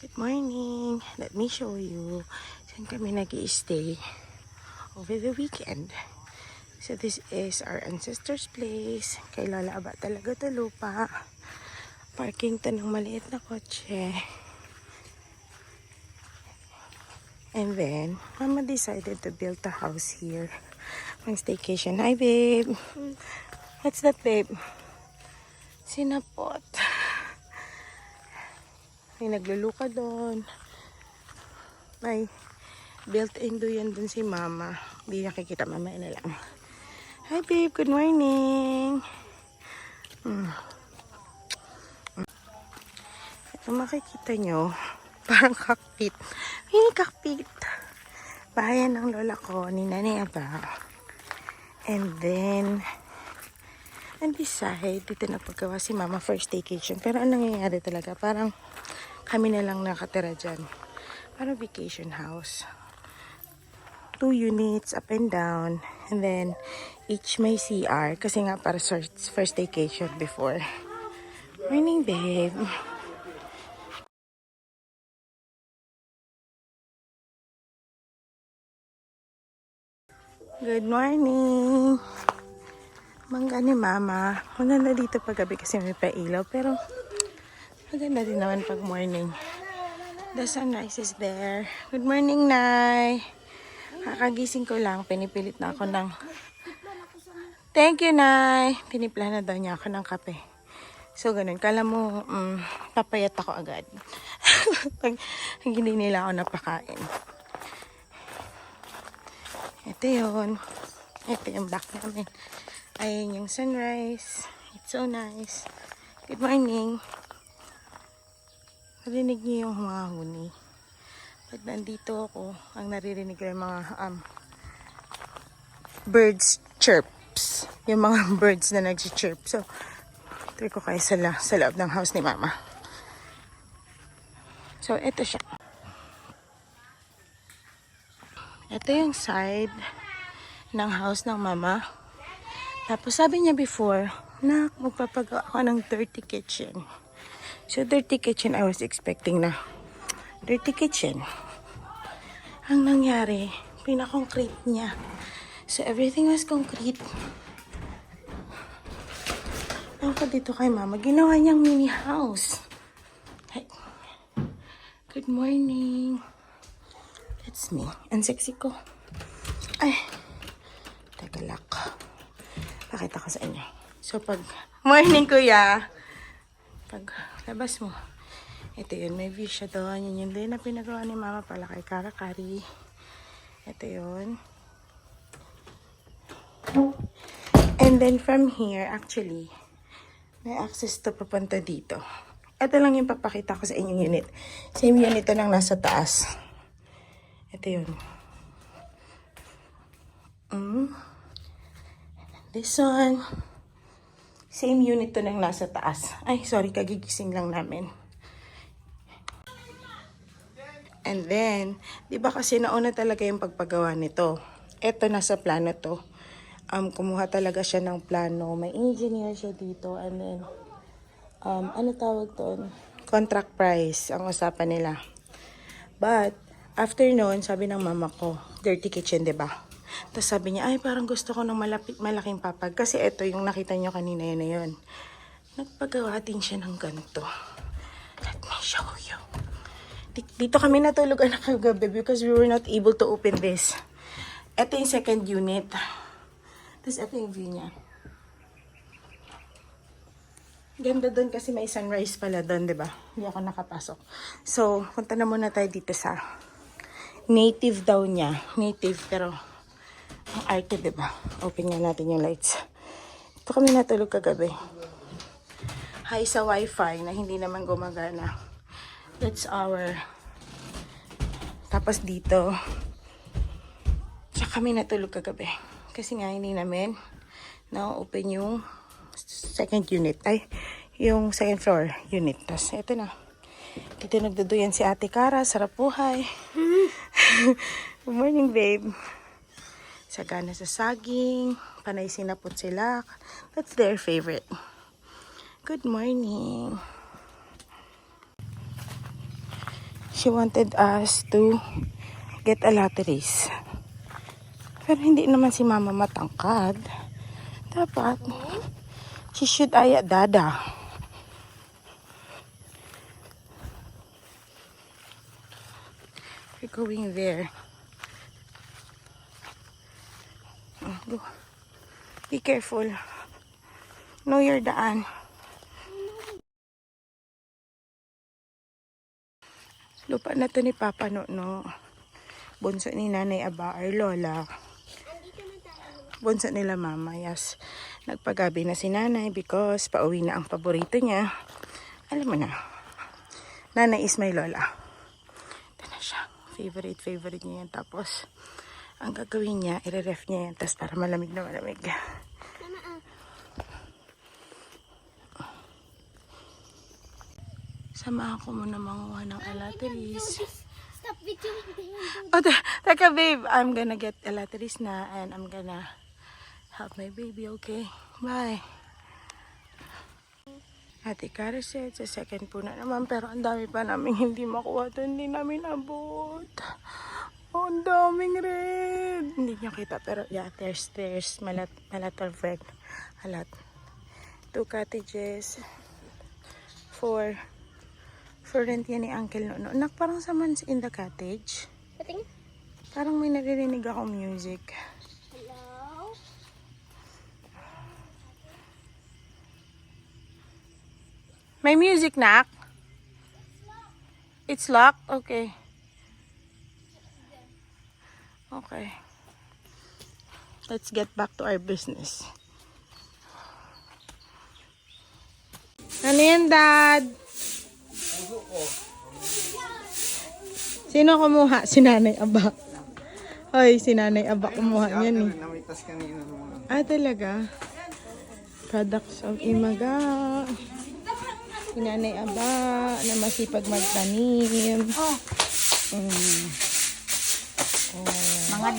Good morning. Let me show you. Saan kami nag-i-stay over the weekend. So this is our ancestors' place. Kay Lola Aba talaga to lupa. Parking to ng maliit na kotse. And then, Mama decided to build a house here. Pang staycation. Hi, babe. What's that, babe? Sinapot. May nagluluka doon. May built-in doon dun si Mama. Hindi nakikita, mamaya na lang. Hi, babe. Good morning. Ito makikita nyo. Parang cockpit. Mini cockpit. Bahayan ng lola ko ni Nanay Aba. And then, and beside, dito na paggawa si Mama for staycation. Pero ang nangyayari talaga, parang kami na lang nakatira dyan. Parang vacation house. 2 units up and down. And then, each may CR. Kasi nga para for staycation before. Morning, babe. Good morning. Mangga ni Mama. Maganda dito paggabi kasi may pailaw. Pero, maganda din naman pag morning. The sunrise is there. Good morning, Nay. Kakagising ko lang. Pinipilit na ako ng... Thank you, Nay. Pinipla na daw niya ako ng kape. So, ganun. Kala mo, papayat ako agad. Pag hindi nila ako napakain. Ito yun. Ito yung back namin. Ayan yung sunrise. It's so nice. Good morning. Narinig niyo yung mga huni. Pag nandito ako, ang naririnig ko yung mga birds chirps. Yung mga birds na nag-chirp. So, try ko kayo sa loob ng house ni Mama. So, ito siya. Ito yung side ng house ng Mama. Tapos sabi niya before, na magpapagawa ako ng dirty kitchen. So, dirty kitchen, I was expecting na dirty kitchen. Ang nangyari, pinakoncrete niya. So, everything was concrete. Ako dito kay Mama, ginawa niyang mini house. Hey. Good morning. That's me. Ang sexy ko. Ay. Teka lang. Pakita ko sa inyo. So, pag morning, kuya. Pag labas mo. Ito yun. May view siya doon. Yun yun din na pinagawa ni Mama pala kay Karakari. Ito yun. And then from here, actually, may access to papunta dito. Ito lang yung papakita ko sa inyong unit. Same unit to nang nasa taas. Ito yun. This one. Same unit to nang nasa taas. Ay, sorry, kagigising lang namin. And then, di ba kasi nauna talaga yung pagpagawa nito. Ito, nasa plano to. Kumuha talaga siya ng plano. May engineer siya dito. And then, ano tawag to? Contract price ang usapan nila. But, after noon, sabi ng mama ko, dirty kitchen, di ba? Tapos sabi niya, ay parang gusto ko ng malaking papag. Kasi ito yung nakita niyo kanina yun na yun. Nagpagawa din siya ng ganito. Let me show you. Dito kami natulog anak kagabi because we were not able to open this. Ito yung second unit. Tapos ito yung view niya. Ganda doon kasi may sunrise pala doon, di ba? Hindi ako nakapasok. So, punta na muna tayo dito sa native daw niya. Native, pero ang arte, di ba? Open nga natin yung lights. Ito kami natulog kagabi. Hi sa wifi na hindi naman gumagana. That's our... Tapos dito, tsaka kami natulog kagabi. Kasi nga hindi namin na-open yung second unit. Ay, yung second floor unit. Tapos ito na. Dito nagduduyan si Ate Cara. Sarap buhay. Good morning, babe. Sagana sa saging. Panay sinapot sila. That's their favorite. Good morning. She wanted us to get a lotteries. Pero hindi naman si mama matangkad. Dapat, she should aya dada. We're going there. Oh, go. Be careful. Know your daan. Lupa na to ni Papa no. Bunso ni Nanay Aba or Lola. Bunso nila Mama, yes. Nagpagabi na si Nanay because pauwi na ang paborito niya. Alam mo na. Nanay is my Lola. Ito na siya. Favorite niya yan. Tapos, ang gagawin niya, i-ref niya yan. Tapos para malamig na malamig. Samahan ko muna manguha ng alateris. Stop videoing. Oh, teka babe, I'm gonna get alateris na and I'm gonna help my baby, okay? Bye. Ate Cariset, sa second po na naman, pero ang dami pa namin hindi makuha ito, hindi namin abot. Oh, ang daming red. Hindi nyo kita, pero yeah, there's malat of red. A lot. 2 cottages. 4 for rent yan ni Uncle Nono. Nak, parang someone's in the cottage. Patingin. Parang may naririnig akong music. Hello? May music, Nak? It's locked? Okay. Okay. Let's get back to our business. Ano yan, Dad? Sino kumuha? Si Nanay Aba. Hoy, si Nanay Aba kumuha niyan eh. Ah, talaga? Products of Imaga. Si Nanay Aba na masipag magtanim. Mga